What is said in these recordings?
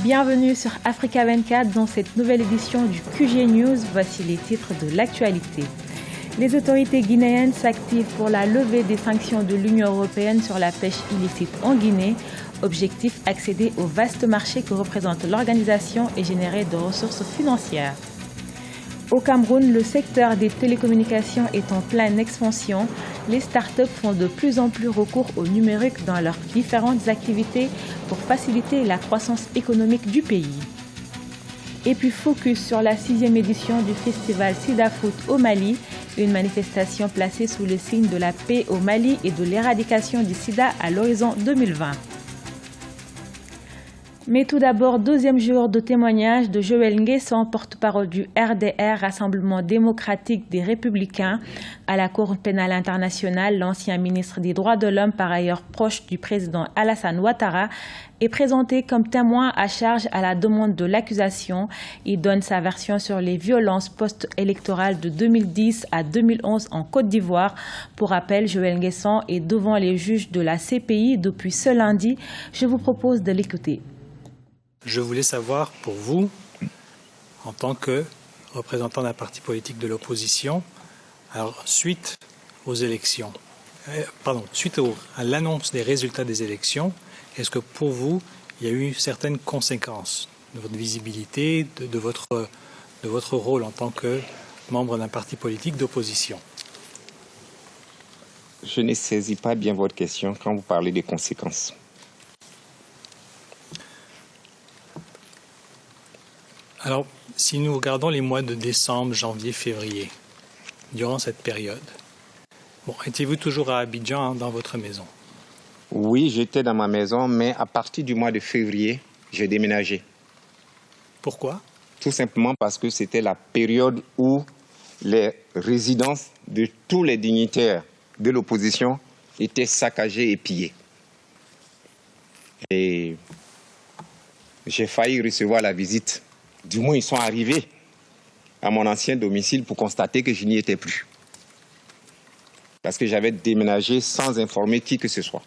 Bienvenue sur Africa 24 dans cette nouvelle édition du QG News. Voici les titres de l'actualité. Les autorités guinéennes s'activent pour la levée des sanctions de l'Union européenne sur la pêche illicite en Guinée. Objectif, accéder au vaste marché que représente l'organisation et générer de ressources financières. Au Cameroun, le secteur des télécommunications est en pleine expansion. Les startups font de plus en plus recours au numérique dans leurs différentes activités pour faciliter la croissance économique du pays. Et puis focus sur la 6e édition du festival Sida Foot au Mali, une manifestation placée sous le signe de la paix au Mali et de l'éradication du sida à l'horizon 2020. Mais tout d'abord, deuxième jour de témoignage de Joël Nguessan, porte-parole du RDR, Rassemblement démocratique des Républicains. À la Cour pénale internationale, l'ancien ministre des Droits de l'Homme, par ailleurs proche du président Alassane Ouattara, est présenté comme témoin à charge à la demande de l'accusation. Il donne sa version sur les violences post-électorales de 2010 à 2011 en Côte d'Ivoire. Pour rappel, Joël Nguessan est devant les juges de la CPI depuis ce lundi. Je vous propose de l'écouter. Je voulais savoir, pour vous, en tant que représentant d'un parti politique de l'opposition, alors suite aux élections, à l'annonce des résultats des élections, est-ce que pour vous, il y a eu certaines conséquences de votre visibilité, de votre rôle en tant que membre d'un parti politique d'opposition? Je ne saisis pas bien votre question quand vous parlez des conséquences. Alors, si nous regardons les mois de décembre, janvier, février, durant cette période, étiez-vous toujours à Abidjan, dans votre maison? Oui, j'étais dans ma maison, mais à partir du mois de février, j'ai déménagé. Pourquoi? Tout simplement parce que c'était la période où les résidences de tous les dignitaires de l'opposition étaient saccagées et pillées. Et j'ai failli recevoir la visite. Du moins, ils sont arrivés à mon ancien domicile pour constater que je n'y étais plus. Parce que j'avais déménagé sans informer qui que ce soit.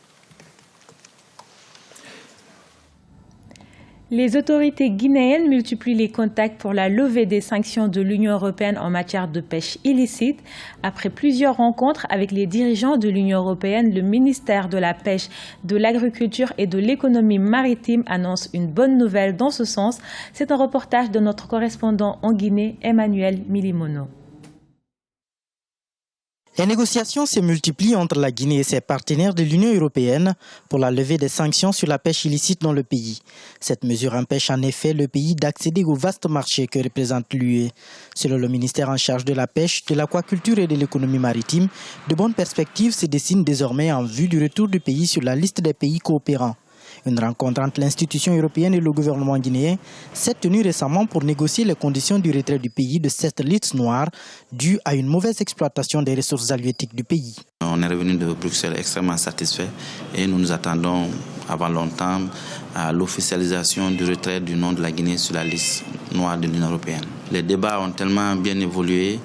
Les autorités guinéennes multiplient les contacts pour la levée des sanctions de l'Union européenne en matière de pêche illicite. Après plusieurs rencontres avec les dirigeants de l'Union européenne, le ministère de la Pêche, de l'Agriculture et de l'Économie maritime annonce une bonne nouvelle dans ce sens. C'est un reportage de notre correspondant en Guinée, Emmanuel Milimono. Les négociations se multiplient entre la Guinée et ses partenaires de l'Union européenne pour la levée des sanctions sur la pêche illicite dans le pays. Cette mesure empêche en effet le pays d'accéder au vaste marché que représente l'UE. Selon le ministère en charge de la pêche, de l'aquaculture et de l'économie maritime, de bonnes perspectives se dessinent désormais en vue du retour du pays sur la liste des pays coopérants. Une rencontre entre l'institution européenne et le gouvernement guinéen s'est tenue récemment pour négocier les conditions du retrait du pays de cette liste noire due à une mauvaise exploitation des ressources halieutiques du pays. On est revenu de Bruxelles extrêmement satisfait et nous nous attendons avant longtemps à l'officialisation du retrait du nom de la Guinée sur la liste noire de l'Union européenne. Les débats ont tellement bien évolué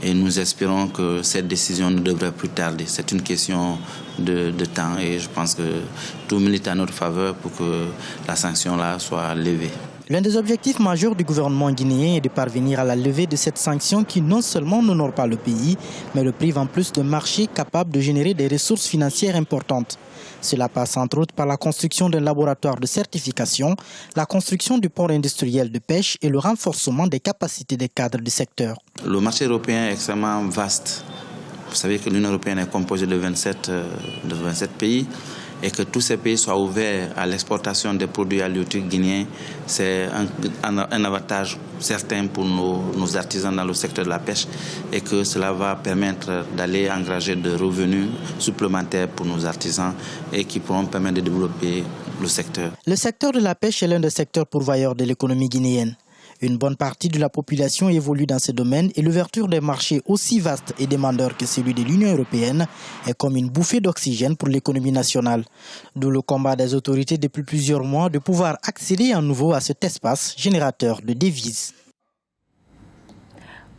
et nous espérons que cette décision ne devrait plus tarder. C'est une question de temps et je pense que tout milite en notre faveur pour que la sanction-là soit levée. L'un des objectifs majeurs du gouvernement guinéen est de parvenir à la levée de cette sanction qui non seulement n'honore pas le pays, mais le prive en plus de marchés capables de générer des ressources financières importantes. Cela passe entre autres par la construction d'un laboratoire de certification, la construction du port industriel de pêche et le renforcement des capacités des cadres du secteur. Le marché européen est extrêmement vaste. Vous savez que l'Union européenne est composée de 27 pays et que tous ces pays soient ouverts à l'exportation des produits halieutiques guinéens, c'est un avantage certain pour nos artisans dans le secteur de la pêche et que cela va permettre d'aller engager de revenus supplémentaires pour nos artisans et qui pourront permettre de développer le secteur. Le secteur de la pêche est l'un des secteurs pourvoyeurs de l'économie guinéenne. Une bonne partie de la population évolue dans ce domaine et l'ouverture des marchés aussi vastes et demandeurs que celui de l'Union européenne est comme une bouffée d'oxygène pour l'économie nationale. D'où le combat des autorités depuis plusieurs mois de pouvoir accéder à nouveau à cet espace générateur de devises.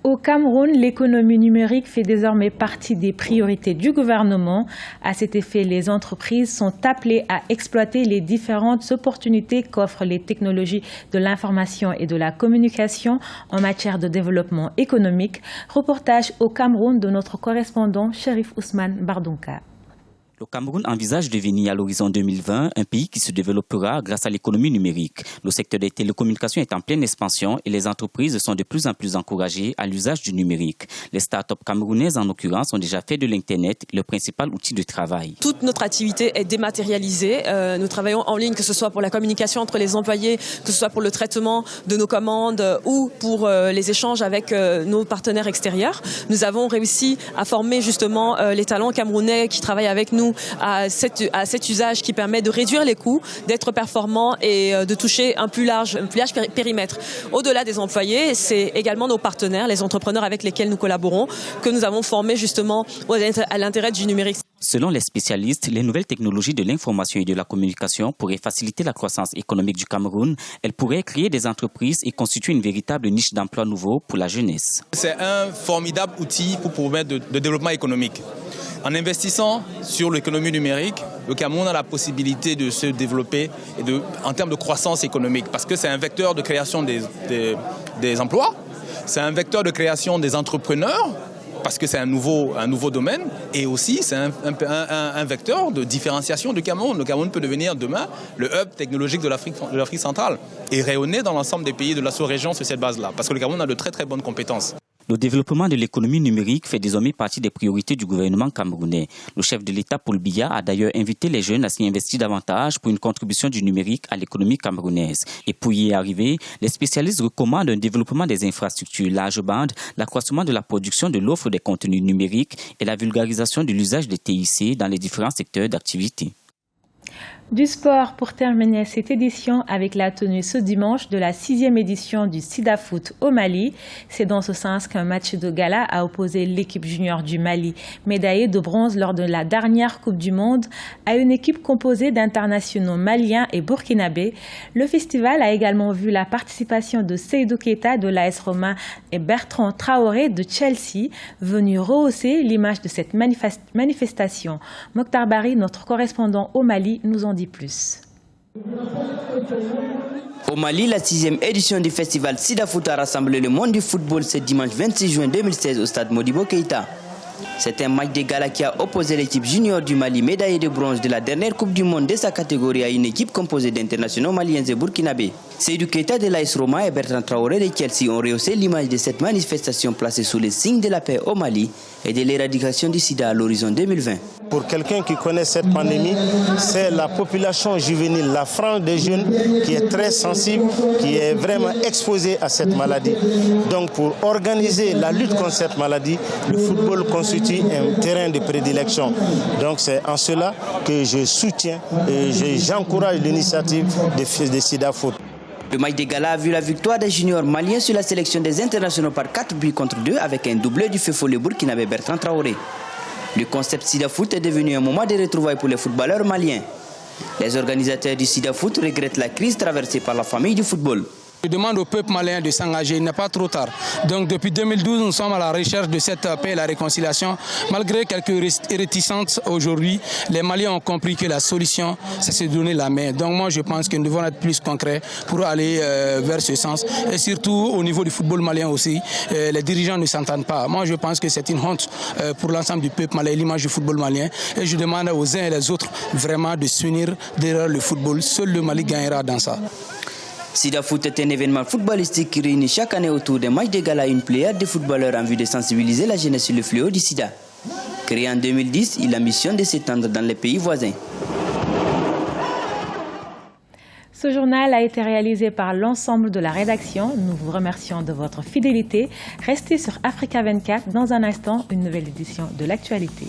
Au Cameroun, l'économie numérique fait désormais partie des priorités du gouvernement. À cet effet, les entreprises sont appelées à exploiter les différentes opportunités qu'offrent les technologies de l'information et de la communication en matière de développement économique. Reportage au Cameroun de notre correspondant Chérif Ousmane Bardonka. Le Cameroun envisage de devenir à l'horizon 2020 un pays qui se développera grâce à l'économie numérique. Le secteur des télécommunications est en pleine expansion et les entreprises sont de plus en plus encouragées à l'usage du numérique. Les startups camerounaises, en l'occurrence, ont déjà fait de l'Internet le principal outil de travail. Toute notre activité est dématérialisée. Nous travaillons en ligne, que ce soit pour la communication entre les employés, que ce soit pour le traitement de nos commandes ou pour les échanges avec nos partenaires extérieurs. Nous avons réussi à former justement les talents camerounais qui travaillent avec nous à cet usage qui permet de réduire les coûts, d'être performant et de toucher un plus large périmètre. Au-delà des employés, c'est également nos partenaires, les entrepreneurs avec lesquels nous collaborons, que nous avons formés justement à l'intérêt du numérique. Selon les spécialistes, les nouvelles technologies de l'information et de la communication pourraient faciliter la croissance économique du Cameroun. Elles pourraient créer des entreprises et constituer une véritable niche d'emploi nouveau pour la jeunesse. C'est un formidable outil pour permettre de développement économique. En investissant sur l'économie numérique, le Cameroun a la possibilité de se développer en termes de croissance économique parce que c'est un vecteur de création des emplois, c'est un vecteur de création des entrepreneurs parce que c'est un nouveau domaine et aussi c'est un vecteur de différenciation du Cameroun. Le Cameroun peut devenir demain le hub technologique de l'Afrique centrale et rayonner dans l'ensemble des pays de la sous-région sur cette base-là parce que le Cameroun a de très très bonnes compétences. Le développement de l'économie numérique fait désormais partie des priorités du gouvernement camerounais. Le chef de l'État, Paul Biya, a d'ailleurs invité les jeunes à s'y investir davantage pour une contribution du numérique à l'économie camerounaise. Et pour y arriver, les spécialistes recommandent un développement des infrastructures large bande, l'accroissement de la production de l'offre des contenus numériques et la vulgarisation de l'usage des TIC dans les différents secteurs d'activité. Du sport pour terminer cette édition avec la tenue ce dimanche de la 6e édition du Sida Foot au Mali. C'est dans ce sens qu'un match de gala a opposé l'équipe junior du Mali, médaillée de bronze lors de la dernière Coupe du Monde, à une équipe composée d'internationaux maliens et burkinabés. Le festival a également vu la participation de Seydou Keita de l'AS Roma et Bertrand Traoré de Chelsea, venus rehausser l'image de cette manifestation. Mokhtar Bari, notre correspondant au Mali, nous en dit plus. Au Mali, la 6e édition du festival Sida Foot a rassemblé le monde du football ce dimanche 26 juin 2016 au stade Modibo Keïta. C'est un match de gala qui a opposé l'équipe junior du Mali, médaillée de bronze de la dernière Coupe du Monde de sa catégorie, à une équipe composée d'internationaux maliens et burkinabés. Seydou Keita de l'AS Roma et Bertrand Traoré de Chelsea ont rehaussé l'image de cette manifestation placée sous les signes de la paix au Mali et de l'éradication du sida à l'horizon 2020. Pour quelqu'un qui connaît cette pandémie, c'est la population juvénile, la frange des jeunes qui est très sensible, qui est vraiment exposée à cette maladie. Donc pour organiser la lutte contre cette maladie, le football constitue un terrain de prédilection. Donc c'est en cela que je soutiens et j'encourage l'initiative de Sida Foot. Le match de gala a vu la victoire des juniors maliens sur la sélection des internationaux par 4 buts contre 2 avec un doublé du feu follet burkinabé Bertrand Traoré. Le concept Sida Foot est devenu un moment de retrouvailles pour les footballeurs maliens. Les organisateurs du Sida Foot regrettent la crise traversée par la famille du football. Je demande au peuple malien de s'engager, il n'est pas trop tard. Donc depuis 2012, nous sommes à la recherche de cette paix et la réconciliation. Malgré quelques réticences aujourd'hui, les Maliens ont compris que la solution, c'est se donner la main. Donc moi, je pense que nous devons être plus concrets pour aller vers ce sens. Et surtout, au niveau du football malien aussi, les dirigeants ne s'entendent pas. Moi, je pense que c'est une honte pour l'ensemble du peuple malien, l'image du football malien. Et je demande aux uns et les autres vraiment de s'unir derrière le football. Seul le Mali gagnera dans ça. Sida Foot est un événement footballistique qui réunit chaque année autour des matchs de gala une pléiade de footballeurs en vue de sensibiliser la jeunesse sur le fléau du sida. Créé en 2010, il a mission de s'étendre dans les pays voisins. Ce journal a été réalisé par l'ensemble de la rédaction. Nous vous remercions de votre fidélité. Restez sur Africa 24. Dans un instant, une nouvelle édition de l'actualité.